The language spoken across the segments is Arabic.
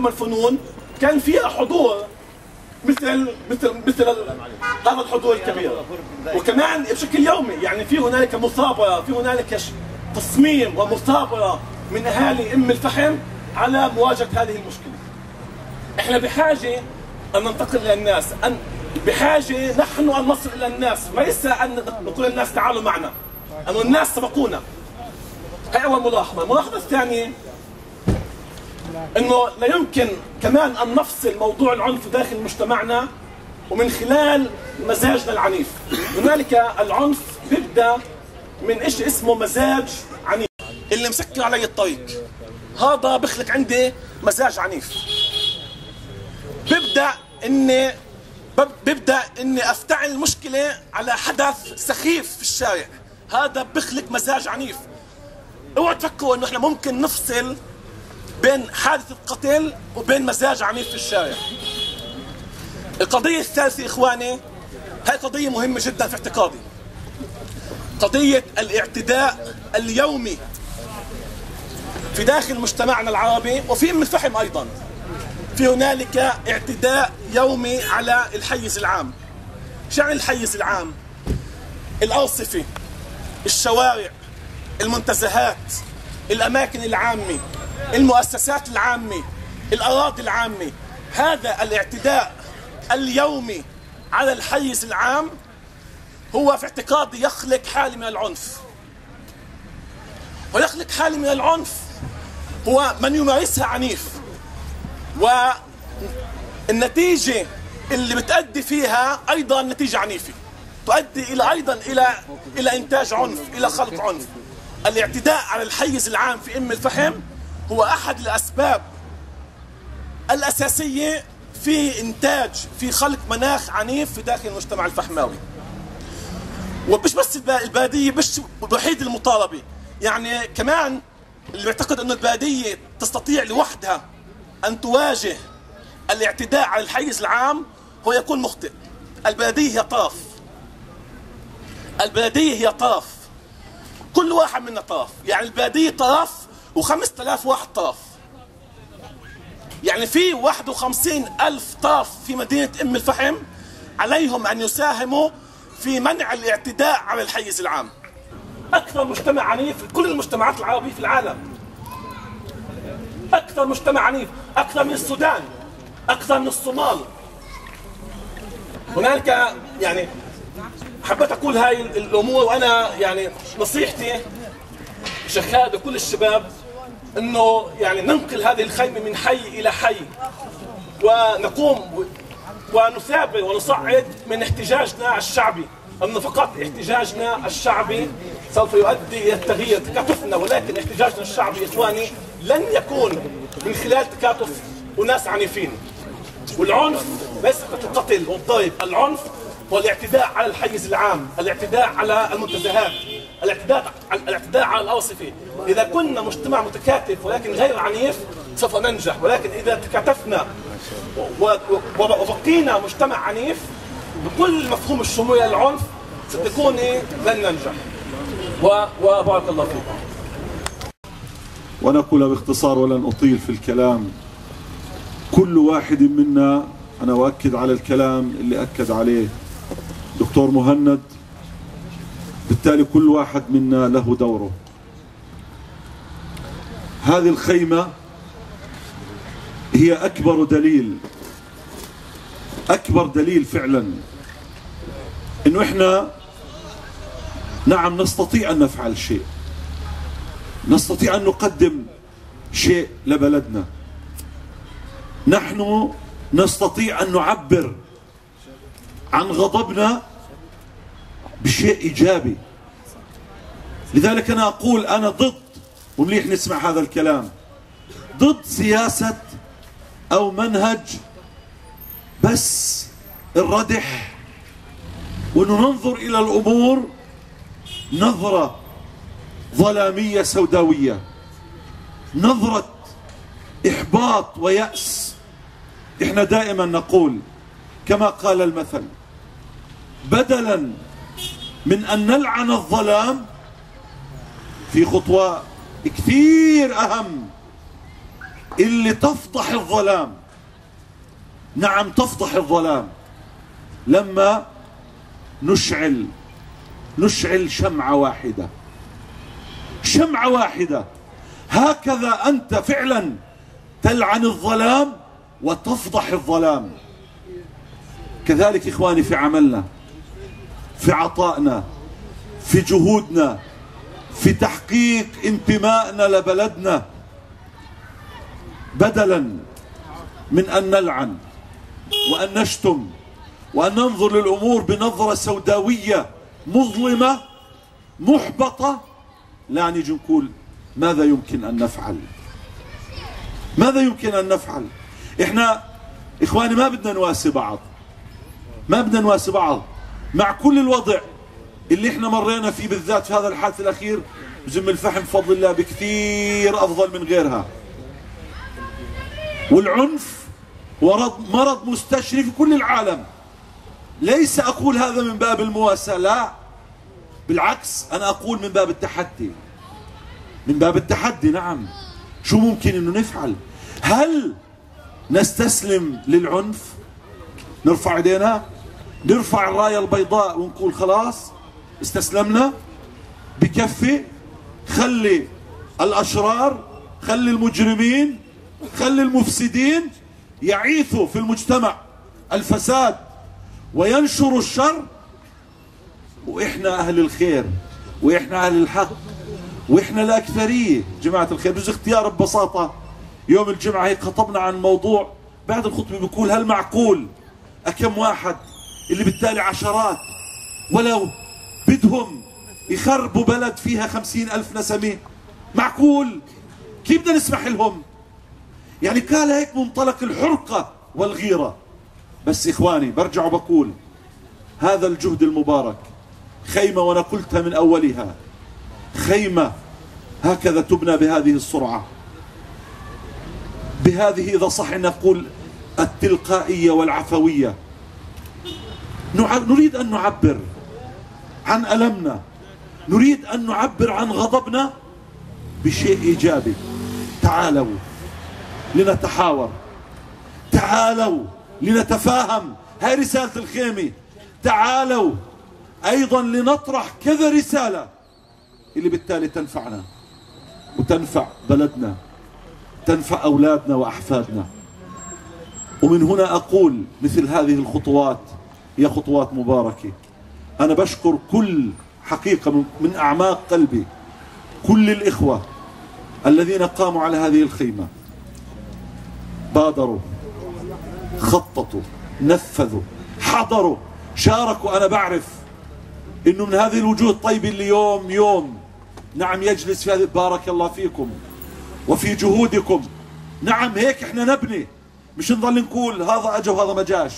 الفنون كان فيها حضور مثل هذا الحضور الكبير، وكمان بشكل يومي. يعني في هنالك مثابرة، في هنالك تصميم ومثابرة من أهالي الفحم على مواجهة هذه المشكلة. احنا بحاجة أن ننتقل إلى الناس، بحاجة نحن أن نصل إلى الناس، وليس أن نقول للناس تعالوا معنا، أن الناس سبقونا. هي أول ملاحظة. الملاحظة الثانية أنه لا يمكن كمان أن نفصل موضوع العنف داخل مجتمعنا ومن خلال مزاجنا العنيف. هنالك العنف بيبدأ من شيء اسمه مزاج عنيف، اللي مسكر علي الطريق هذا بخلق عندي مزاج عنيف. ببدأ اني افتعل المشكلة على حدث سخيف في الشارع، هذا بخلق مزاج عنيف. اوعوا تفكروا انه احنا ممكن نفصل بين حادث القتل وبين مزاج عنيف في الشارع. القضية الثالثة اخواني، هاي قضية مهمة جدا في اعتقادي، قضية الاعتداء اليومي في داخل مجتمعنا العربي وفي الفحم ايضا. في هنالك اعتداء يومي على الحيز العام. شو يعني الحيز العام؟ الأرصفة، الشوارع، المنتزهات، الأماكن العامة، المؤسسات العامة، الأراضي العامة. هذا الاعتداء اليومي على الحيز العام هو في اعتقادي يخلق حالة من العنف. ويخلق حالة من العنف هو من يمارسها عنيف، والنتيجة اللي بتؤدي فيها أيضا نتيجة عنيفة، تؤدي أيضا إلى إنتاج عنف، إلى خلق عنف. الاعتداء على الحيز العام في الفحم هو أحد الأسباب الأساسية في خلق مناخ عنيف في داخل المجتمع الفحماوي. ومش بس البادية مش وحيد المطالبة، يعني كمان اللي بيعتقد أن البادية تستطيع لوحدها أن تواجه الاعتداء على الحيز العام هو يكون مخطئ. البلدية هي طرف، البلدية هي طرف، كل واحد منا طرف. يعني البلدية طرف و5000 واحد طرف، يعني في 51,000 طرف في مدينة الفحم عليهم أن يساهموا في منع الاعتداء على الحيز العام. أكثر مجتمع عنيف في كل المجتمعات العربية في العالم، أكثر مجتمع عنيف، أكثر من السودان، أكثر من الصومال. هنالك يعني حبيت أقول هاي الأمور، وأنا يعني نصيحتي شيخ خالد وكل الشباب إنه يعني ننقل هذه الخيمة من حي إلى حي، ونقوم ونثابر ونصعد من احتجاجنا الشعبي، أن فقط احتجاجنا الشعبي سوف يؤدي إلى التغيير تكاتفنا، ولكن احتجاجنا الشعبي إخواني لن يكون من خلال تكاتف وناس عنيفين. والعنف ليس فقط القتل والضرب، العنف هو الاعتداء على الحيز العام، الاعتداء على المنتزهات، الاعتداء على الأرصفة. إذا كنا مجتمع متكاتف ولكن غير عنيف سوف ننجح، ولكن إذا تكاتفنا وبقينا مجتمع عنيف بكل مفهوم الشمولية للعنف ستكون لن ننجح. وبارك الله فيكم. ونقول باختصار ولن أطيل في الكلام، كل واحد منا، أنا أؤكد على الكلام اللي أكد عليه دكتور مهند، بالتالي كل واحد منا له دوره. هذه الخيمة هي أكبر دليل فعلا إنه إحنا نعم نستطيع أن نفعل شيء، نستطيع أن نقدم شيء لبلدنا، نحن نستطيع أن نعبر عن غضبنا بشيء إيجابي. لذلك أنا أقول أنا ضد، ومليح نسمع هذا الكلام، ضد سياسة أو منهج بس الردح، وأنه ننظر إلى الأمور نظرة ظلامية سوداوية، نظرة إحباط ويأس. إحنا دائما نقول كما قال المثل، بدلا من أن نلعن الظلام في خطوة كثير أهم اللي تفضح الظلام. نعم تفضح الظلام لما نشعل شمعة واحدة، شمعة واحدة. هكذا أنت فعلا تلعن الظلام وتفضح الظلام. كذلك إخواني في عملنا، في عطائنا، في جهودنا، في تحقيق انتمائنا لبلدنا، بدلا من أن نلعن وأن نشتم وأن ننظر للأمور بنظرة سوداوية مظلمة محبطة، لا نيجي نقول ماذا يمكن أن نفعل؟ ماذا يمكن أن نفعل؟ إحنا إخواني ما بدنا نواسي بعض، ما بدنا نواسي بعض مع كل الوضع اللي إحنا مرينا فيه، بالذات في هذا الحادث الأخير بزم الفحم بفضل الله بكثير أفضل من غيرها. والعنف مرض مستشري في كل العالم. ليس أقول هذا من باب المواساة، لا بالعكس، أنا أقول من باب التحدي، من باب التحدي. نعم شو ممكن أنه نفعل؟ هل نستسلم للعنف؟ نرفع ايدينا، نرفع الراية البيضاء ونقول خلاص استسلمنا بكفي؟ خلي الأشرار، خلي المجرمين، خلي المفسدين يعيثوا في المجتمع الفساد وينشروا الشر، وإحنا أهل الخير وإحنا أهل الحق وإحنا الأكثرية جماعة الخير. بجوز اختيار ببساطة يوم الجمعة هيك خطبنا عن موضوع، بعد الخطبة بيقول هل معقول أكم واحد اللي بالتالي عشرات ولو بدهم يخربوا بلد فيها 50,000 نسمة؟ معقول؟ كيف بدنا نسمح لهم؟ يعني كان هيك منطلق الحرقة والغيرة. بس إخواني برجع وبقول هذا الجهد المبارك خيمة، وأنا قلتها من أولها، خيمة هكذا تبنى بهذه السرعة، بهذه إذا صح أن نقول التلقائية والعفوية. نريد أن نعبر عن ألمنا، نريد أن نعبر عن غضبنا بشيء إيجابي. تعالوا لنتحاور، تعالوا لنتفاهم، هاي رسالة الخيمة. تعالوا أيضا لنطرح كذا رسالة اللي بالتالي تنفعنا وتنفع بلدنا، تنفع أولادنا وأحفادنا. ومن هنا أقول مثل هذه الخطوات هي خطوات مباركة. أنا بشكر كل حقيقة من أعماق قلبي كل الإخوة الذين قاموا على هذه الخيمة، بادروا، خططوا، نفذوا، حضروا، شاركوا. أنا بعرف إنه من هذه الوجوه الطيبة اللي يوم نعم يجلس في هذه، بارك الله فيكم وفي جهودكم. نعم هيك احنا نبني، مش نضل نقول هذا اجى وهذا ما جاش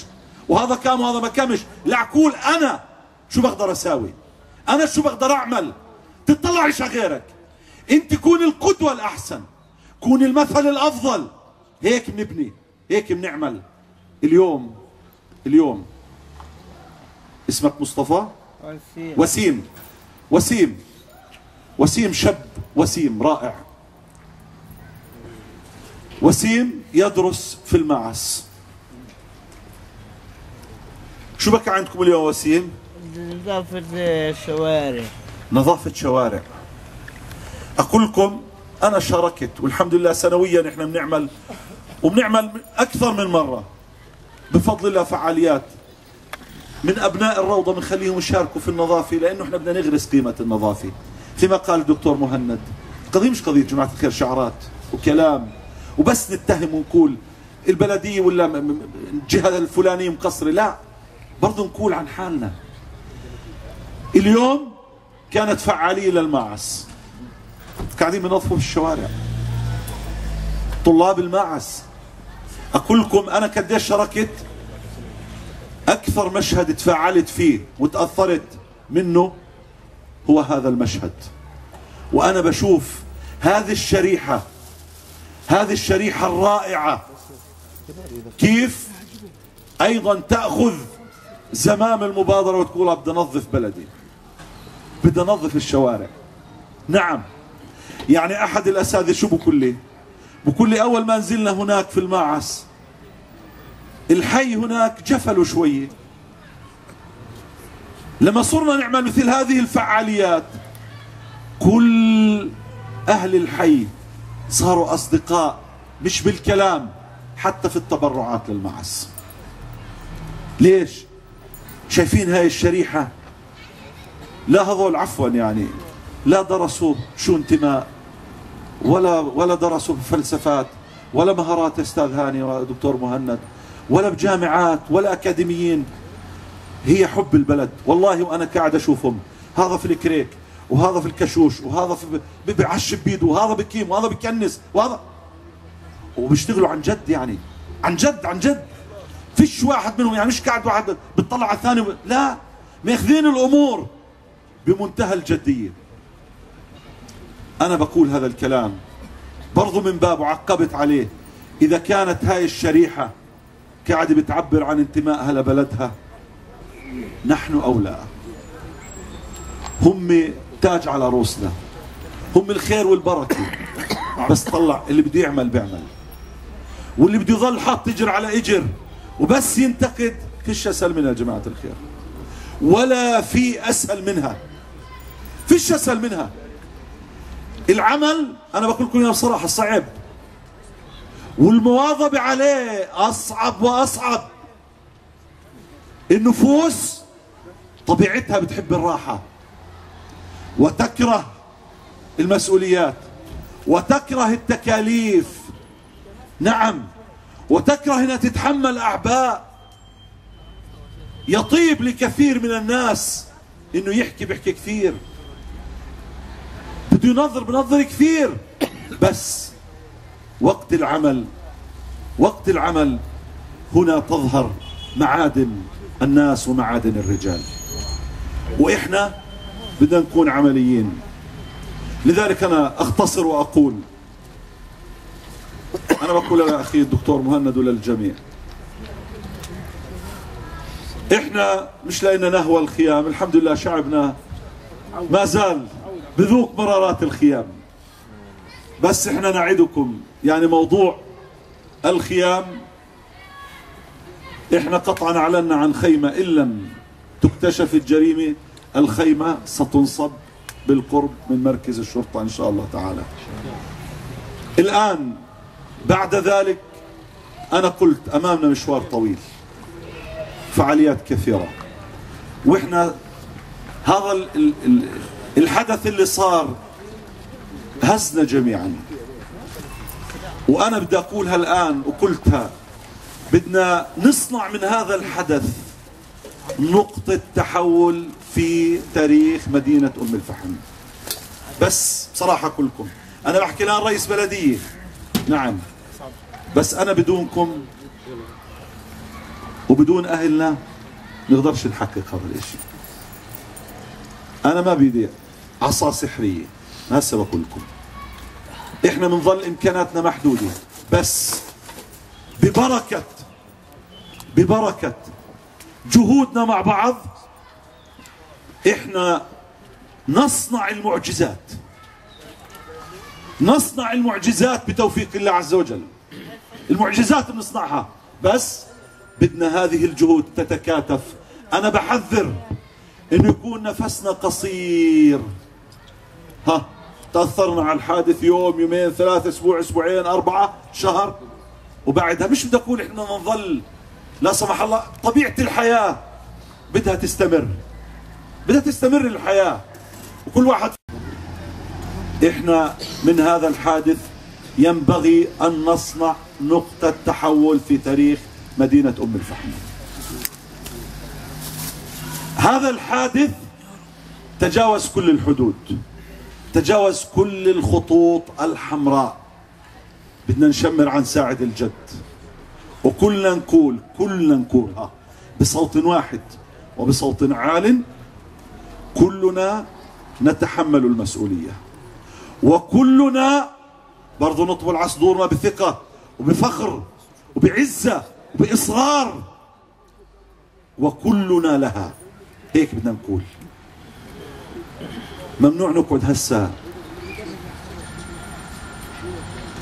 وهذا كام وهذا ما كمش. لا، اقول انا شو بقدر اساوي، انا شو بقدر اعمل. تطلعش على غيرك، انت كون القدوة الاحسن، كون المثل الافضل. هيك بنبني، هيك بنعمل. اليوم اسمك مصطفى؟ وسيم شاب وسيم رائع. وسيم يدرس في المعهد. شو بكى عندكم اليوم وسيم؟ نظافة الشوارع. نظافة شوارع. أقول لكم أنا شاركت، والحمد لله سنويا إحنا بنعمل أكثر من مرة بفضل الله فعاليات من أبناء الروضة، بنخليهم يشاركوا في النظافة، لأنه إحنا بدنا نغرس قيمة النظافة. كما قال الدكتور مهند، القضية مش قضية جماعة الخير شعارات وكلام وبس نتهم ونقول البلدية ولا الجهة الفلانية مقصرة، لا، برضو نقول عن حالنا. اليوم كانت فعالية للماعز، قاعدين بنظفوا في الشوارع طلاب الماعز. أقول لكم أنا قديش شاركت، أكثر مشهد تفاعلت فيه وتأثرت منه هو هذا المشهد. وأنا بشوف هذه الشريحة الرائعة كيف أيضا تأخذ زمام المبادرة وتقول بدي أنظف بلدي، بدي أنظف الشوارع. نعم، يعني أحد الأساتذة شو بقول لي؟ بقول لي أول ما نزلنا هناك في الماعس الحي هناك جفلوا شوية. لما صرنا نعمل مثل هذه الفعاليات كل أهل الحي صاروا أصدقاء، مش بالكلام، حتى في التبرعات للمعس. ليش؟ شايفين هاي الشريحة؟ لا هذول عفوا يعني لا درسوا شو انتماء ولا درسوا بفلسفات ولا مهارات استاذ هاني ودكتور مهند ولا بجامعات ولا اكاديميين. هي حب البلد. والله وانا قاعد اشوفهم، هذا في الكريك وهذا في الكشوش وهذا في بعشب بيده وهذا بكيم وهذا بكنس وهذا، وبيشتغلوا عن جد، يعني عن جد عن جد. فيش واحد منهم يعني مش قاعد واحد بتطلع على الثاني، لا، ماخذين الامور بمنتهى الجديه. انا بقول هذا الكلام برضو من باب وعقبت عليه، اذا كانت هاي الشريحه قاعده بتعبر عن انتمائها لبلدها، نحن اولى. هم تاج على رؤوسنا، هم الخير والبركه، بس طلع اللي بده يعمل بيعمل، واللي بده يظل حاط اجر على اجر وبس ينتقد، فيش اسهل منها يا جماعه الخير، ولا في اسهل منها، فيش اسهل منها. العمل انا بقول لكم بصراحه صعب، والمواظبه عليه اصعب واصعب. النفوس طبيعتها بتحب الراحه وتكره المسؤوليات وتكره التكاليف، نعم، وتكره انها تتحمل اعباء. يطيب لكثير من الناس انه يحكي بيحكي كثير، بده ينظر بنظر كثير، بس وقت العمل، وقت العمل هنا تظهر معادن الناس ومعادن الرجال، واحنا بدنا نكون عمليين. لذلك انا اختصر واقول، انا بقول لاخي الدكتور مهند وللجميع، احنا مش لأننا نهوى الخيام، الحمد لله شعبنا ما زال بذوق مرارات الخيام، بس احنا نعدكم يعني موضوع الخيام، احنا قطعا اعلنا عن خيمة ان لم تكتشف الجريمة، الخيمة ستنصب بالقرب من مركز الشرطة ان شاء الله تعالى. الان بعد ذلك انا قلت امامنا مشوار طويل، فعاليات كثيرة، واحنا هذا الحدث اللي صار هزنا جميعا، وانا بدي اقولها الان وقلتها، بدنا نصنع من هذا الحدث نقطة تحول في تاريخ مدينة ام الفحم. بس بصراحة كلكم، انا بحكي الان رئيس بلدية، نعم، بس انا بدونكم وبدون اهلنا نقدرش نحقق هذا الاشي. انا ما بيدي عصا سحرية، هسه بقول لكم احنا بنظل امكاناتنا محدودة، بس ببركة جهودنا مع بعض احنا نصنع المعجزات، نصنع المعجزات بتوفيق الله عز وجل. المعجزات بنصنعها، بس بدنا هذه الجهود تتكاتف. انا بحذر انه يكون نفسنا قصير، تأثرنا على الحادث يوم يومين ثلاثة اسبوع اسبوعين 4 شهر، وبعدها مش بدي اقول احنا نظل لا سمح الله، طبيعة الحياة بدها تستمر، بدها تستمر الحياة، وكل واحد. احنا من هذا الحادث ينبغي ان نصنع نقطة تحول في تاريخ مدينة ام الفحم. هذا الحادث تجاوز كل الحدود، تجاوز كل الخطوط الحمراء. بدنا نشمر عن ساعد الجد، وكلنا نقول بصوت واحد وبصوت عال، كلنا نتحمل المسؤولية، وكلنا برضو نطول على صدورنا بثقة وبفخر وبعزة وبإصرار، وكلنا لها. هيك بدنا نقول، ممنوع نقعد هسه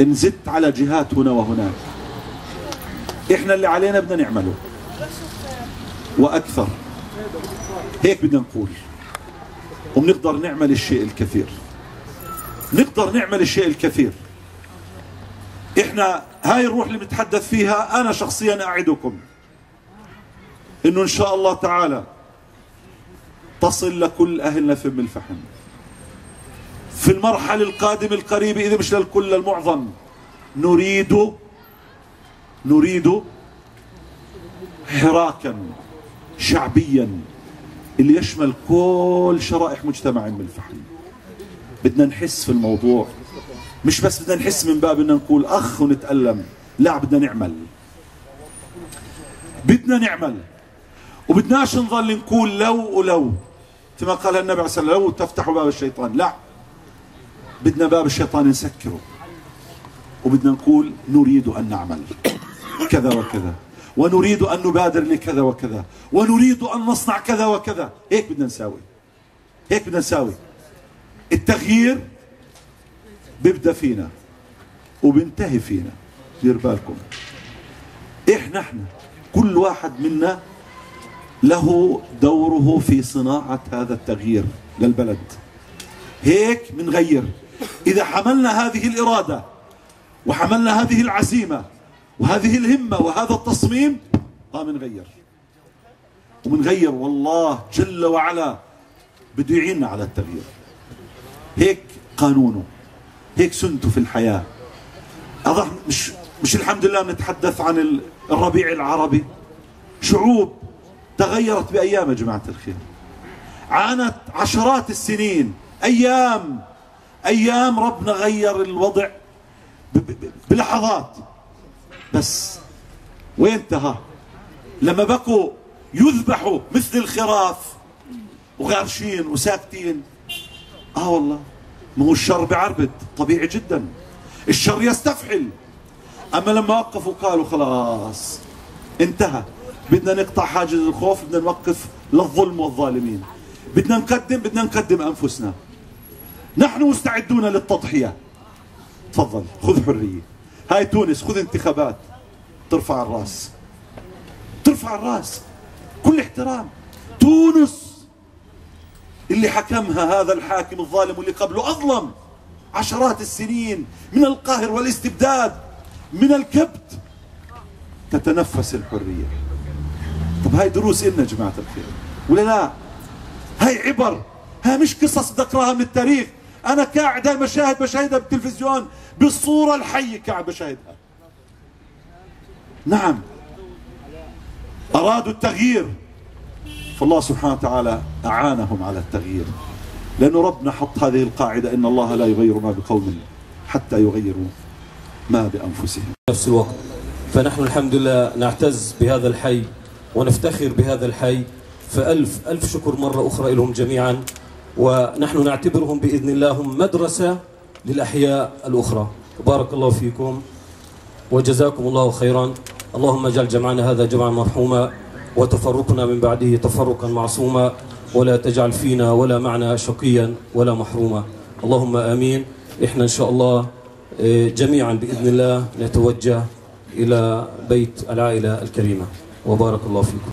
إن زدت على جهات هنا وهناك. إحنا اللي علينا بدنا نعمله وأكثر، هيك بدنا نقول. وبنقدر نعمل الشيء الكثير، نقدر نعمل الشيء الكثير. إحنا هاي الروح اللي بنتحدث فيها، أنا شخصيا أعدكم إنه إن شاء الله تعالى تصل لكل أهلنا فم الفحم في المرحلة القادمة القريبة، إذا مش للكل للمعظم. نريد حراكا شعبيا اللي يشمل كل شرائح مجتمع من الفحم. بدنا نحس في الموضوع، مش بس بدنا نحس من باب ان نقول اخ ونتألم، لا بدنا نعمل وبدناش نظل نقول لو ولو كما قال النبي عليه الصلاة والسلام لو تفتحوا باب الشيطان. لا، بدنا باب الشيطان نسكره، وبدنا نقول نريد ان نعمل كذا وكذا، ونريد ان نبادر لكذا وكذا، ونريد ان نصنع كذا وكذا. هيك بدنا نساوي. التغيير بيبدأ فينا وبينتهي فينا. دير بالكم، احنا كل واحد منا له دوره في صناعة هذا التغيير للبلد. هيك بنغير. إذا حملنا هذه الإرادة وحملنا هذه العزيمة وهذه الهمة وهذا التصميم، ومنغير والله جل وعلا بده يعيننا على التغيير. هيك قانونه، هيك سنته في الحياة. أظن مش الحمد لله نتحدث عن الربيع العربي. شعوب تغيرت بأيام يا جماعة الخير، عانت عشرات السنين. أيام ربنا غير الوضع بلحظات بس. وين انتهى؟ لما بقوا يذبحوا مثل الخراف وغارشين وساكتين. والله ما هو الشر بعربد، طبيعي جدا الشر يستفحل. اما لما وقفوا قالوا خلاص انتهى، بدنا نقطع حاجز الخوف، بدنا نوقف للظلم والظالمين، بدنا نقدم انفسنا، نحن مستعدون للتضحية. تفضل خذ حرية. هاي تونس، خذ انتخابات، ترفع الراس كل احترام. تونس اللي حكمها هذا الحاكم الظالم واللي قبله أظلم عشرات السنين من القهر والاستبداد، من الكبت، تتنفس الحرية. طب هاي دروس إلنا جماعة الخير ولا لا؟ هاي عبر، هاي مش قصص بدي أقراها من التاريخ. أنا قاعد هاي مشاهد بشاهدها بالتلفزيون بالصورة الحية، قاعد بشاهدها. نعم أرادوا التغيير، فالله سبحانه وتعالى أعانهم على التغيير، لأنه ربنا حط هذه القاعدة: إن الله لا يغير ما بقوم حتى يغيروا ما بأنفسهم. نفس الوقت فنحن الحمد لله نعتز بهذا الحي ونفتخر بهذا الحي، فألف شكر مرة أخرى لهم جميعا، ونحن نعتبرهم بإذن الله هم مدرسة للأحياء الأخرى. بارك الله فيكم وجزاكم الله خيرا. اللهم اجعل جمعنا هذا جمعا مرحوما، وتفرقنا من بعده تفرقا معصوما، ولا تجعل فينا ولا معنا شقيا ولا محروما. اللهم آمين. إحنا إن شاء الله جميعا بإذن الله نتوجه إلى بيت العائلة الكريمة، وبارك الله فيكم.